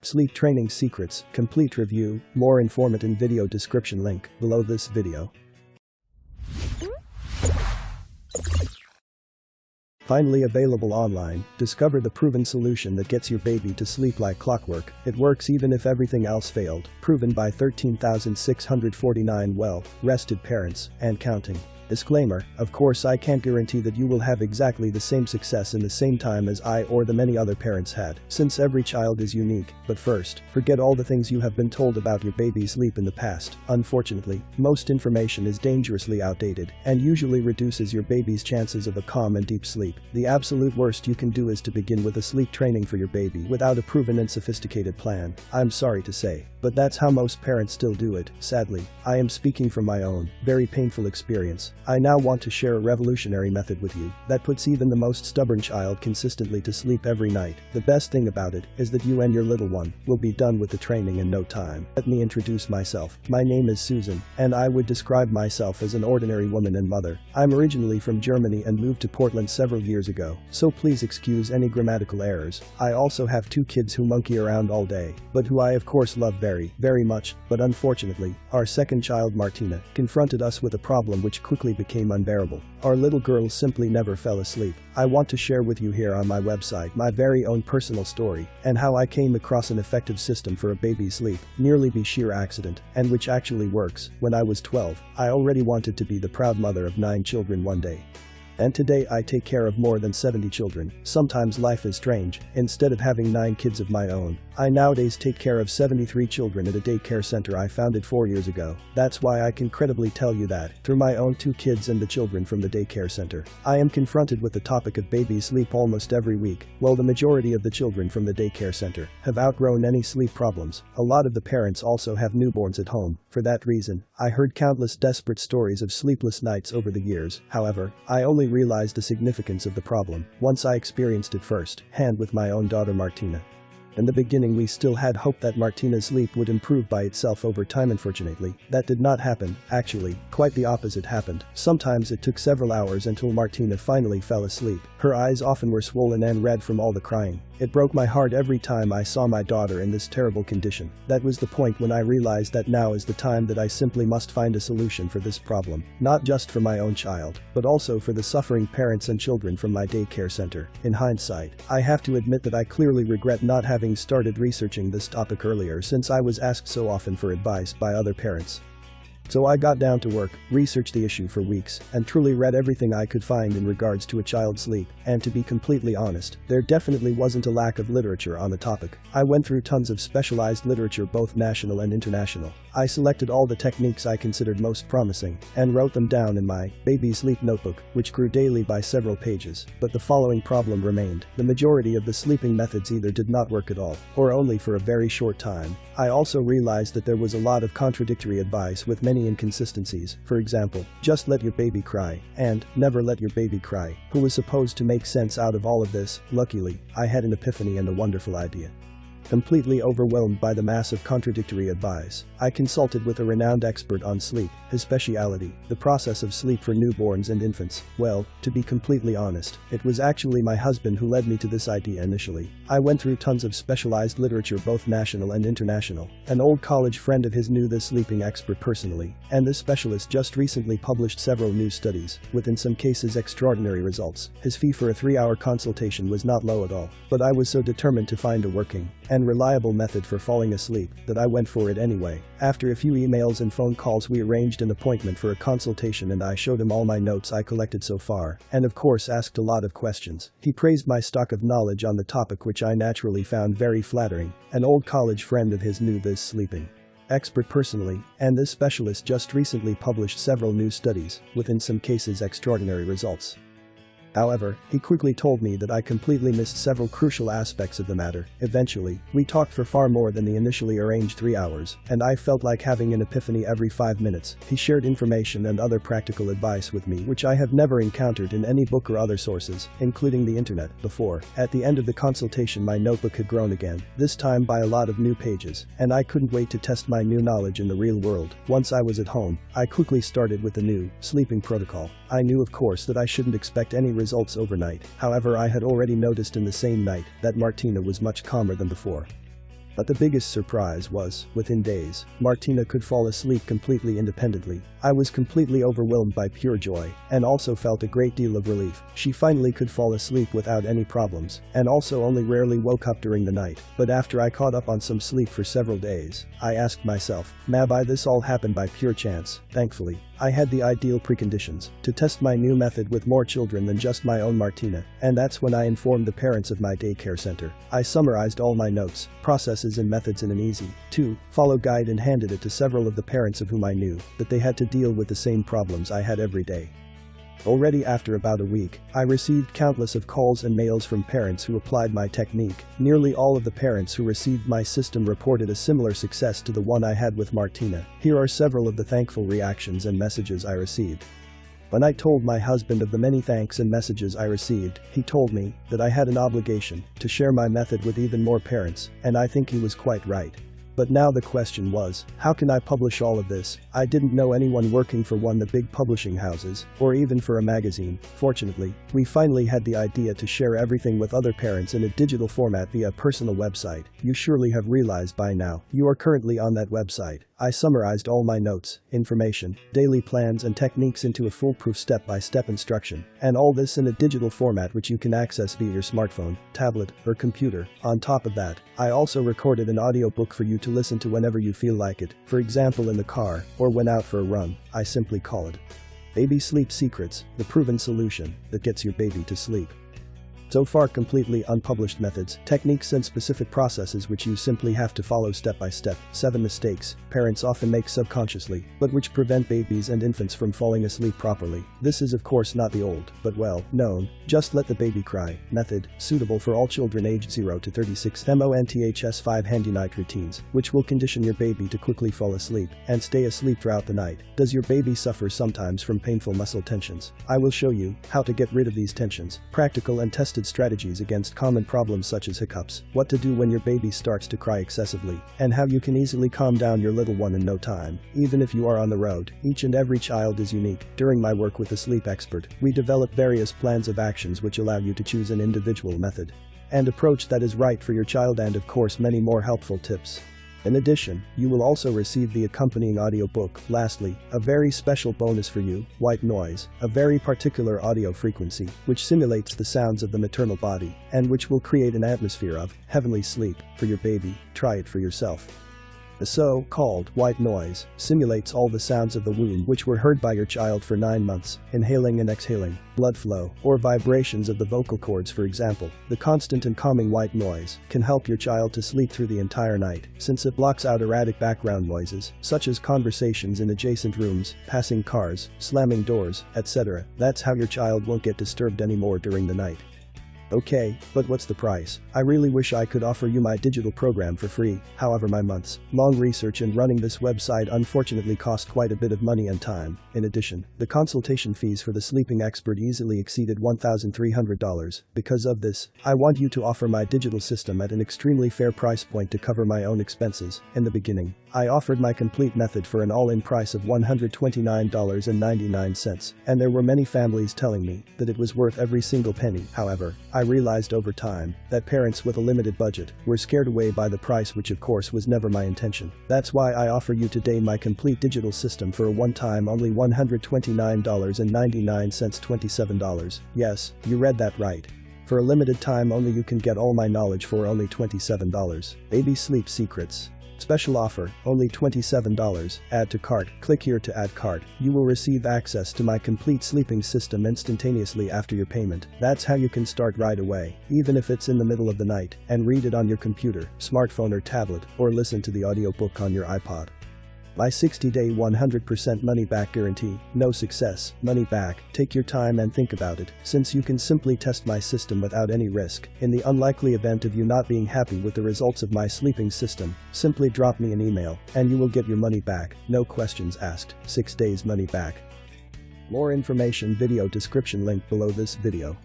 Sleep training secrets, complete review, more informative video description link below this video. Finally available online, discover the proven solution that gets your baby to sleep like clockwork. It works even if everything else failed, proven by 13,649 well-rested parents and counting. Disclaimer, of course I can't guarantee that you will have exactly the same success in the same time as I or the many other parents had, since every child is unique. But first, forget all the things you have been told about your baby's sleep in the past. Unfortunately, most information is dangerously outdated and usually reduces your baby's chances of a calm and deep sleep. The absolute worst you can do is to begin with a sleep training for your baby without a proven and sophisticated plan. I'm sorry to say, but that's how most parents still do it. Sadly, I am speaking from my own, very painful experience. I now want to share a revolutionary method with you that puts even the most stubborn child consistently to sleep every night. The best thing about it is that you and your little one will be done with the training in no time. Let me introduce myself. My name is Susan, and I would describe myself as an ordinary woman and mother. I'm originally from Germany and moved to Portland several years ago, so please excuse any grammatical errors. I also have 2 kids who monkey around all day, but who I of course love very, very much. But unfortunately, our second child Martina confronted us with a problem which quickly became unbearable. Our little girl simply never fell asleep. I want to share with you here on my website my very own personal story and how I came across an effective system for a baby's sleep, nearly by sheer accident, and which actually works. When I was 12, I already wanted to be the proud mother of 9 children one day. And today I take care of more than 70 children. Sometimes life is strange. Instead of having 9 kids of my own, I nowadays take care of 73 children at a daycare center I founded 4 years ago. That's why I can credibly tell you that, through my own 2 kids and the children from the daycare center, I am confronted with the topic of baby sleep almost every week. While the majority of the children from the daycare center have outgrown any sleep problems, a lot of the parents also have newborns at home. For that reason, I heard countless desperate stories of sleepless nights over the years. However, I only realized the significance of the problem once I experienced it first-hand with my own daughter Martina. In the beginning we still had hope that Martina's sleep would improve by itself over time. Unfortunately, that did not happen. Actually, quite the opposite happened. Sometimes it took several hours until Martina finally fell asleep. Her eyes often were swollen and red from all the crying. It broke my heart every time I saw my daughter in this terrible condition. That was the point when I realized that now is the time that I simply must find a solution for this problem, not just for my own child, but also for the suffering parents and children from my daycare center. In hindsight, I have to admit that I clearly regret not having started researching this topic earlier, since I was asked so often for advice by other parents. So I got down to work, researched the issue for weeks, and truly read everything I could find in regards to a child's sleep. And to be completely honest, there definitely wasn't a lack of literature on the topic. I went through tons of specialized literature, both national and international. I selected all the techniques I considered most promising and wrote them down in my baby sleep notebook, which grew daily by several pages. But the following problem remained. The majority of the sleeping methods either did not work at all, or only for a very short time. I also realized that there was a lot of contradictory advice with many inconsistencies. For example, just let your baby cry, and never let your baby cry. Who was supposed to make sense out of all of this? Luckily, I had an epiphany and a wonderful idea. Completely overwhelmed by the massive contradictory advice, I consulted with a renowned expert on sleep, his specialty, the process of sleep for newborns and infants. Well, to be completely honest, it was actually my husband who led me to this idea initially. I went through tons of specialized literature, both national and international. An old college friend of his knew this sleeping expert personally, and this specialist just recently published several new studies, with in some cases extraordinary results. His fee for a 3-hour consultation was not low at all, but I was so determined to find a working and reliable method for falling asleep that I went for it anyway. After a few emails and phone calls, we arranged an appointment for a consultation, and I showed him all my notes I collected so far, and of course asked a lot of questions. He praised my stock of knowledge on the topic, which I naturally found very flattering. An old college friend of his knew this sleeping expert personally, and this specialist just recently published several new studies, with in some cases extraordinary results. However, he quickly told me that I completely missed several crucial aspects of the matter. Eventually, we talked for far more than the initially arranged 3 hours, and I felt like having an epiphany every 5 minutes. He shared information and other practical advice with me which I have never encountered in any book or other sources, including the internet, before. At the end of the consultation, my notebook had grown again, this time by a lot of new pages, and I couldn't wait to test my new knowledge in the real world. Once I was at home, I quickly started with the new sleeping protocol. I knew, of course, that I shouldn't expect any results overnight. However, I had already noticed in the same night that Martina was much calmer than before. But the biggest surprise was, within days, Martina could fall asleep completely independently. I was completely overwhelmed by pure joy, and also felt a great deal of relief. She finally could fall asleep without any problems, and also only rarely woke up during the night. But after I caught up on some sleep for several days, I asked myself, maybe this all happened by pure chance. Thankfully, I had the ideal preconditions to test my new method with more children than just my own Martina, and that's when I informed the parents of my daycare center. I summarized all my notes, processes and methods in an easy to follow guide and handed it to several of the parents of whom I knew that they had to deal with the same problems I had every day. Already after about a week, I received countless of calls and mails from parents who applied my technique. Nearly all of the parents who received my system reported a similar success to the one I had with Martina. Here are several of the thankful reactions and messages I received. When I told my husband of the many thanks and messages I received, he told me that I had an obligation to share my method with even more parents, and I think he was quite right. But now the question was, how can I publish all of this? I didn't know anyone working for one of the big publishing houses, or even for a magazine. Fortunately, we finally had the idea to share everything with other parents in a digital format via a personal website. You surely have realized by now, you are currently on that website. I summarized all my notes, information, daily plans and techniques into a foolproof step-by-step instruction, and all this in a digital format which you can access via your smartphone, tablet, or computer. On top of that, I also recorded an audiobook for you to listen to whenever you feel like it, for example in the car, or when out for a run. I simply call it Baby Sleep Secrets, the proven solution that gets your baby to sleep. So far completely unpublished methods, techniques and specific processes which you simply have to follow step by step. 7 mistakes parents often make subconsciously, but which prevent babies and infants from falling asleep properly. This is of course not the old, but well known, just let the baby cry method, suitable for all children aged 0 to 36. MONTHS 5 handy night routines, which will condition your baby to quickly fall asleep and stay asleep throughout the night. Does your baby suffer sometimes from painful muscle tensions? I will show you how to get rid of these tensions. Practical and tested strategies against common problems such as hiccups, what to do when your baby starts to cry excessively, and how you can easily calm down your little one in no time. Even if you are on the road, each and every child is unique. During my work with the sleep expert, we develop various plans of actions which allow you to choose an individual method and approach that is right for your child, and of course many more helpful tips. In addition, you will also receive the accompanying audiobook. Lastly, a very special bonus for you, white noise, a very particular audio frequency, which simulates the sounds of the maternal body, and which will create an atmosphere of heavenly sleep for your baby. Try it for yourself. The so-called white noise simulates all the sounds of the womb which were heard by your child for 9 months, inhaling and exhaling, blood flow, or vibrations of the vocal cords for example. The constant and calming white noise can help your child to sleep through the entire night, since it blocks out erratic background noises, such as conversations in adjacent rooms, passing cars, slamming doors, etc. That's how your child won't get disturbed anymore during the night. Okay, but what's the price? I really wish I could offer you my digital program for free, however my months-long research and running this website unfortunately cost quite a bit of money and time. In addition, the consultation fees for the sleeping expert easily exceeded $1,300. Because of this, I want you to offer my digital system at an extremely fair price point to cover my own expenses. In the beginning, I offered my complete method for an all-in price of $129.99, and there were many families telling me that it was worth every single penny. However, I realized over time that parents with a limited budget were scared away by the price, which of course was never my intention. That's why I offer you today my complete digital system for a one-time only $129.99, $27. Yes, you read that right. For a limited time only you can get all my knowledge for only $27. Baby Sleep Secrets. Special offer, only $27. Add to cart. Click here to add cart. You will receive access to my complete sleeping system instantaneously after your payment. That's how you can start right away, even if it's in the middle of the night, and read it on your computer, smartphone or tablet, or listen to the audiobook on your iPod. My 60-day 100% money-back guarantee. No success, money back. Take your time and think about it, since you can simply test my system without any risk. In the unlikely event of you not being happy with the results of my sleeping system, simply drop me an email, and you will get your money back. No questions asked. 6 days money back. More information video description link below this video.